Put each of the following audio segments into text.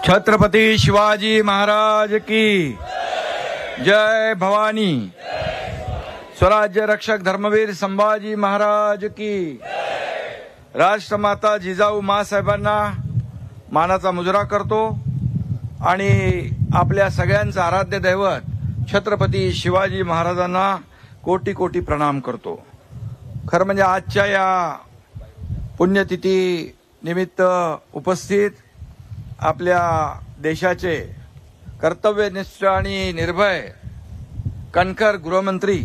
छत्रपती शिवाजी महाराज की जय भवानी। स्वराज्य रक्षक धर्मवीर संभाजी महाराज की। राष्ट्रमाता जिजाऊ माँसाहेबांना मानाचा मुजरा करतो आणि आपल्या सगळ्यांचं आराध्य दैवत छत्रपती शिवाजी महाराजांना कोटी कोटी प्रणाम करतो। खरं म्हणजे आजच्या या पुण्यतिथी निमित्त उपस्थित आपल्या देशाचे कर्तव्यनिष्ठ आणि निर्भय कणखर गृहमंत्री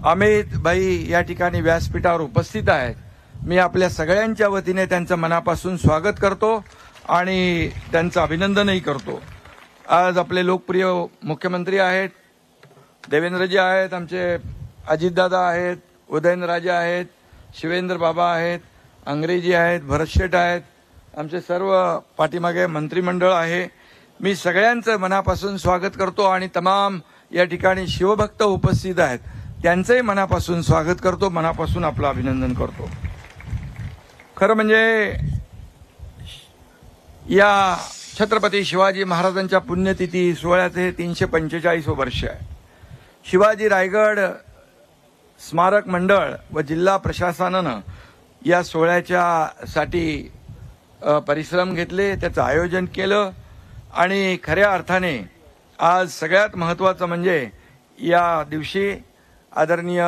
अमित भाई या ठिकाणी व्यासपीठावर उपस्थित आहेत। मी आपल्या सगळ्यांच्या वतीने त्यांचं मनापासून स्वागत करतो आणि त्यांचं अभिनंदनही करतो। आज आपले लोकप्रिय मुख्यमंत्री आहेत, देवेंद्रजी आहेत, आमचे अजितदादा आहेत, उदयनराजे आहेत, शिवेंद्र बाबा आहेत, अंग्रेजी आहेत, भरतशेठ आहेत, आमचे सर्व पाठीमागे मंत्रिमंडळ आहे। मी सगळ्यांचं मनापासून स्वागत करतो आणि तमाम या ठिकाणी शिवभक्त उपस्थित आहेत त्यांचंही मनापासून स्वागत करतो, मनापासून आपलं अभिनंदन करतो। खरं म्हणजे या छत्रपती शिवाजी महाराजांच्या पुण्यतिथी सोहळ्याचे हे 345 वर्ष आहे। शिवाजी रायगड स्मारक मंडळ व जिल्हा प्रशासनानं या सोहळ्याच्यासाठी परिश्रम घेतले, त्याचं आयोजन केलं आणि खऱ्या अर्थाने आज सगळ्यात महत्त्वाचं म्हणजे या दिवशी आदरणीय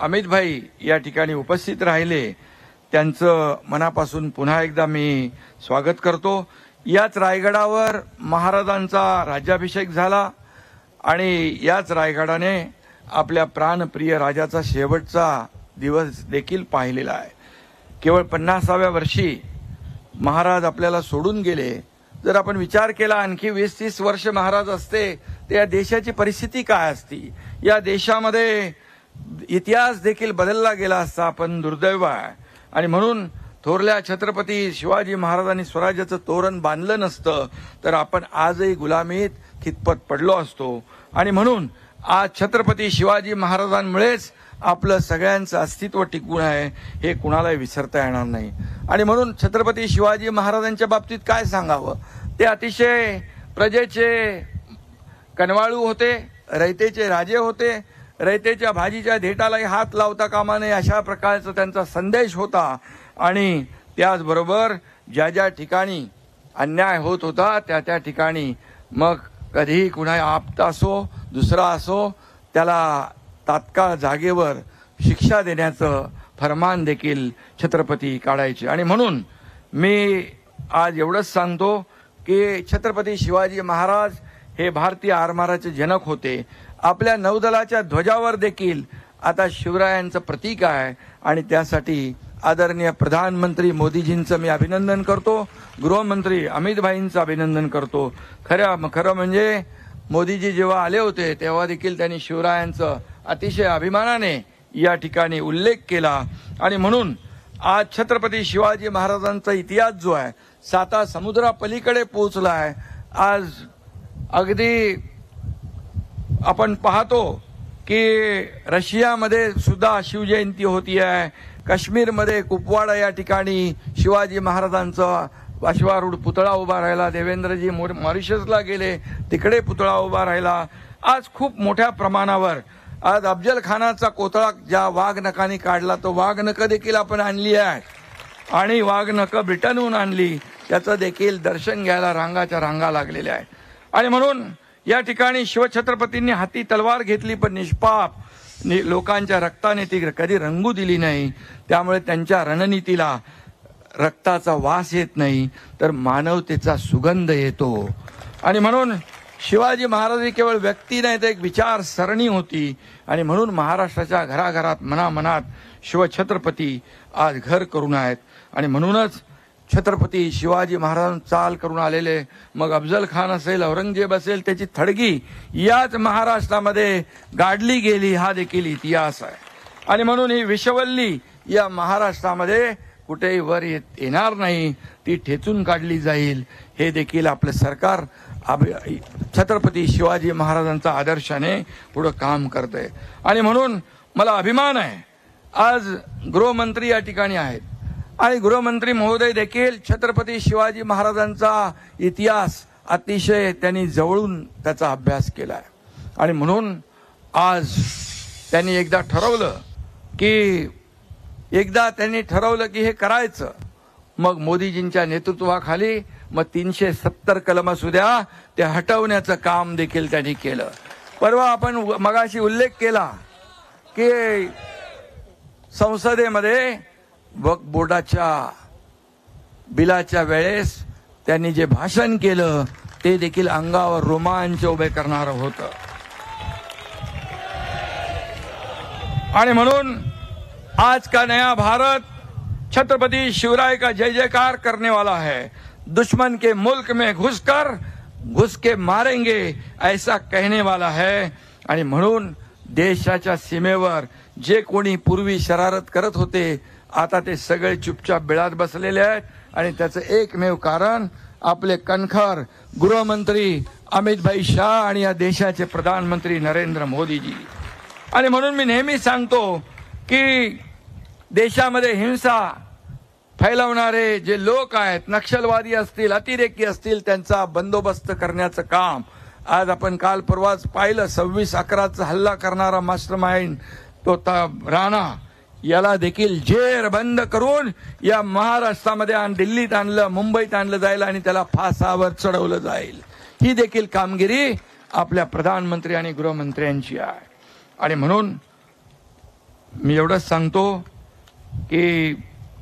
अमित भाई या ठिकाणी उपस्थित राहिले, त्यांचं मनापासून पुन्हा एकदा मी स्वागत करतो। याच रायगडावर महाराजांचा राज्याभिषेक झाला आणि याच रायगडाने आपल्या प्राणप्रिय राजाचा शेवटचा दिवस देखील पाहिलेला आहे। केवळ 50व्या वर्षी महाराज आपल्याला सोडून गेले। जर आपण विचार केला आणखी 20-30 वर्ष महाराज असते तर या देशाची परिस्थिती काय असती, या देशामध्ये इतिहास देखील बदलला गेला असता, पण दुर्दैव आहे। आणि म्हणून थोरल्या छत्रपती शिवाजी महाराजांनी स्वराज्याचं तोरण बांधलं नसतं तर आपण आजही गुलामीत खितपत पडलो असतो। आणि म्हणून आज छत्रपती शिवाजी महाराजांमुळेच आपलं सगळ्यांचं अस्तित्व टिकून आहे, हे कुणालाही विसरता येणार नाही। आणि म्हणून छत्रपती शिवाजी महाराजांच्या बाबतीत काय सांगावं, ते अतिशय प्रजेचे कनवाळू होते, रयतेचे राजे होते, रयतेच्या भाजीच्या धेटालाही हात लावता कामा नये अशा प्रकारचा त्यांचा संदेश होता। आणि त्याचबरोबर ज्या ज्या ठिकाणी अन्याय होत होता त्या त्या ठिकाणी मग कधीही कुणा आप्त असो दुसरा असो त्याला तात्काळ जागेवर शिक्षा देण्याचं फरमान देखील छत्रपती काढायचे। आणि म्हणून मी आज एवढंच सांगतो की छत्रपती शिवाजी महाराज हे भारतीय आरमाराचे जनक होते। आपल्या नौदलाच्या ध्वजावर देखील आता शिवरायांचं प्रतीक आहे आणि त्यासाठी आदरणीय प्रधानमंत्री मोदीजींचं मी अभिनंदन करतो, गृहमंत्री अमित भाईंचं अभिनंदन करतो। खरं म्हणजे मोदीजी जेव्हा आले होते तेव्हा देखील त्यांनी शिवरायांचं अतिशय अभिमानाने या ठिकाणी उल्लेख केला। आणि म्हणून आज छत्रपती शिवाजी महाराजांचा इतिहास जो आहे 7 समुद्रापलीकडे पोहोचला आहे। आज अगदी आपण पाहतो की रशियामध्ये सुद्धा शिवजयंती होती आहे, काश्मीरमध्ये कुपवाडा या ठिकाणी शिवाजी महाराजांचा अश्वारूढ पुतळा उभा राहिला, देवेंद्रजी मॉरिशसला गेले तिकडे पुतळा उभा राहिला। आज खूप मोठ्या प्रमाणावर आज अफजल खानाचा कोतळा ज्या वाघनखांनी काढला तो वाघनख देखील आपण आणली आहे आणि वाघनख ब्रिटनहून आणली, त्याचं देखील दर्शन घ्यायला रांगाच्या रांगा लागलेल्या आहेत। आणि म्हणून या ठिकाणी शिवछत्रपतींनी हाती तलवार घेतली पण निष्पाप लोकांच्या रक्ताने ती कधी रंगू दिली नाही, त्यामुळे त्यांच्या रणनीतीला रक्ताचा वास येत नाही तर मानवतेचा सुगंध येतो। आणि म्हणून शिवाजी महाराज ही केवळ व्यक्ती नाही तर एक विचारसरणी होती। आणि म्हणून महाराष्ट्राच्या घराघरात मनामनात शिवछत्रपती आज घर करून आहेत। आणि म्हणूनच छत्रपती शिवाजी महाराजांना चाल करून आलेले मग अफजल खान असेल, औरंगजेब असेल, त्याची थडगी याच महाराष्ट्रामध्ये गाडली गेली, हा देखील इतिहास आहे। आणि म्हणून ही विषवल्ली या महाराष्ट्रामध्ये कुठेही वर येणार नाही, ती ठेचून काढली जाईल, हे देखील आपलं सरकार छत्रपती शिवाजी महाराजांचा आदर्शाने पुढे काम करते। आणि म्हणून मला अभिमान आहे आज गृहमंत्री या ठिकाणी आहेत आणि गृहमंत्री महोदय देखील छत्रपती शिवाजी महाराजांचा इतिहास अतिशय त्यांनी जवळून त्याचा अभ्यास केलाय आणि म्हणून आज त्यांनी एकदा ठरवलं की हे करायचं. मग मोदीजींच्या नेतृत्वाखाली मग 370 कलम असू द्या ते हटवण्याचं काम देखील त्यांनी केलं. परवा आपण मगाशी उल्लेख केला की संसदेमध्ये वक्फ बोर्डाच्या बिलाच्या वेळेस त्यांनी जे भाषण केलं ते देखील अंगावर रोमांच उभे करणारं होतं. आणि म्हणून आज का नया भारत छत्रपति शिवराय का जय जयकार करने वाला है. दुश्मन के मुल्क में घुस के मारेंगे ऐसा कहने वाला है. आणि म्हणून देशाच्या सीमेवर जे कोणी पूर्वी शरारत करत होते आता ते सगळे चुपचाप बिळात बसलेले आहेत आणि त्याचं एकमेव कारण आपले कणखर गृहमंत्री अमित भाई शाह आणि या देशाचे प्रधानमंत्री नरेंद्र मोदीजी. आणि म्हणून मी नेहमी सांगतो की देशामध्ये हिंसा फैलवणारे जे लोक आहेत, नक्षलवादी असतील, अतिरेकी असतील, त्यांचा बंदोबस्त करण्याचं काम आज आपण काल परवाच पाहिलं. 26/11चा हल्ला करणारा मास्टरमाइंड तो राणा याला देखील जेरबंद करून या महाराष्ट्रामध्ये दिल्लीत आणलं, मुंबईत आणलं जाईल आणि त्याला फासावर चढवलं जाईल. ही देखील कामगिरी आपल्या प्रधानमंत्री आणि गृहमंत्र्यांची आहे. आणि म्हणून मी एवढंच सांगतो कि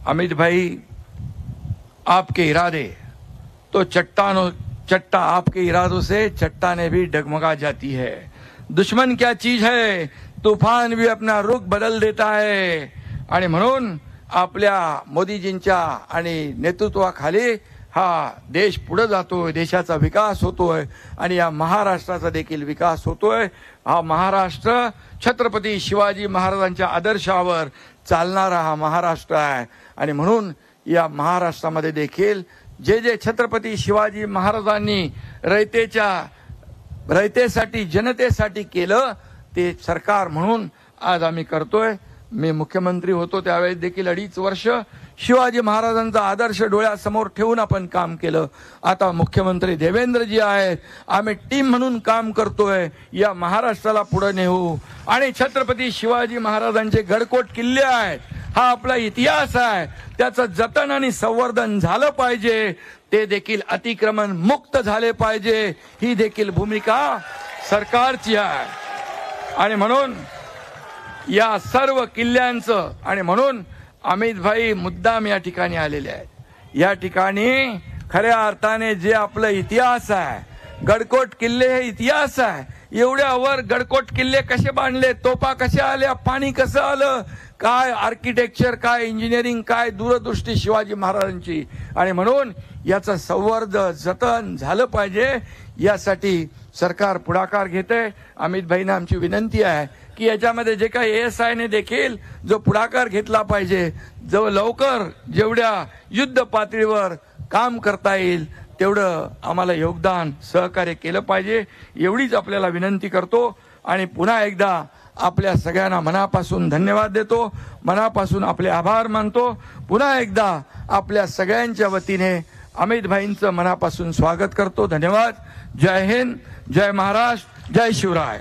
अमित भाई आपके इरादे तो चट्टा आपके इरादों से चट्टाने भी डगमगा जाती है. दुश्मन क्या चीज है, तूफान भी अपना रुख बदल देता है. आणि म्हणून आपल्या मोदीजींच्या आणि नेतृत्वाखाली हा देश पुढे जातोय, देशाचा विकास होतोय आणि या महाराष्ट्राचा देखील विकास होतोय. हा महाराष्ट्र छत्रपती शिवाजी महाराजांच्या आदर्शावर चालणारा हा महाराष्ट्र आहे. आणि म्हणून या महाराष्ट्रामध्ये देखील जे छत्रपती शिवाजी महाराजांनी रयतेसाठी जनतेसाठी केलं ते सरकार म्हणून आज आम्ही करतोय. मी मुख्यमंत्री होतो त्यावेळेस देखील 2.5 वर्ष शिवाजी महाराजांचा आदर्श डोळ्यासमोर ठेवून आपण काम केलं. आता मुख्यमंत्री देवेंद्रजी आहेत, आम्ही टीम म्हणून काम करतोय. या महाराष्ट्राला पुढे नेऊ आणि छत्रपती शिवाजी महाराजांचे गडकोट किल्ले आहेत, हा आपला इतिहास आहे, त्याचं जतन आणि संवर्धन झालं पाहिजे. ते देखील अतिक्रमण मुक्त झाले पाहिजे, ही देखील भूमिका सरकारची आहे. आणि म्हणून या सर्व किल्ल्यांचं आणि म्हणून अमित भाई मुद्दाम या ठिकाणी आलेले आहेत. या ठिकाणी खऱ्या अर्थाने जे आपला इतिहास आहे, गडकोट किल्ले हे इतिहास आहे. एवढ्यावर गडकोट किल्ले कसे बांधले, तोफा कशा आल्या, पाणी कसं आलं, काय आर्किटेक्चर, काय इंजिनिअरिंग, काय दूरदृष्टी शिवाजी महाराजांची. आणि म्हणून याचं संवर्धन जतन झालं पाहिजे, यासाठी सरकार पुढाकार घेते. अमित भाईंना आमची विनंती आहे की याच्यामध्ये जे काही ASI ने देखील जो पुढाकार घेतला पाहिजे, जो लवकर जेवढ्या युद्ध पातळीवर काम करता येईल तेवढं आम्हाला योगदान सहकार्य केलं पाहिजे, एवढीच आपल्याला विनंती करतो. आणि पुन्हा एकदा आपल्या सगळ्यांना मनापासून धन्यवाद देतो, मनापासून आपले आभार मानतो. पुन्हा एकदा आपल्या सगळ्यांच्या वतीने अमित भाईंचं मनापासून स्वागत करतो. धन्यवाद. जय हिंद, जय महाराष्ट्र, जय शिवराय.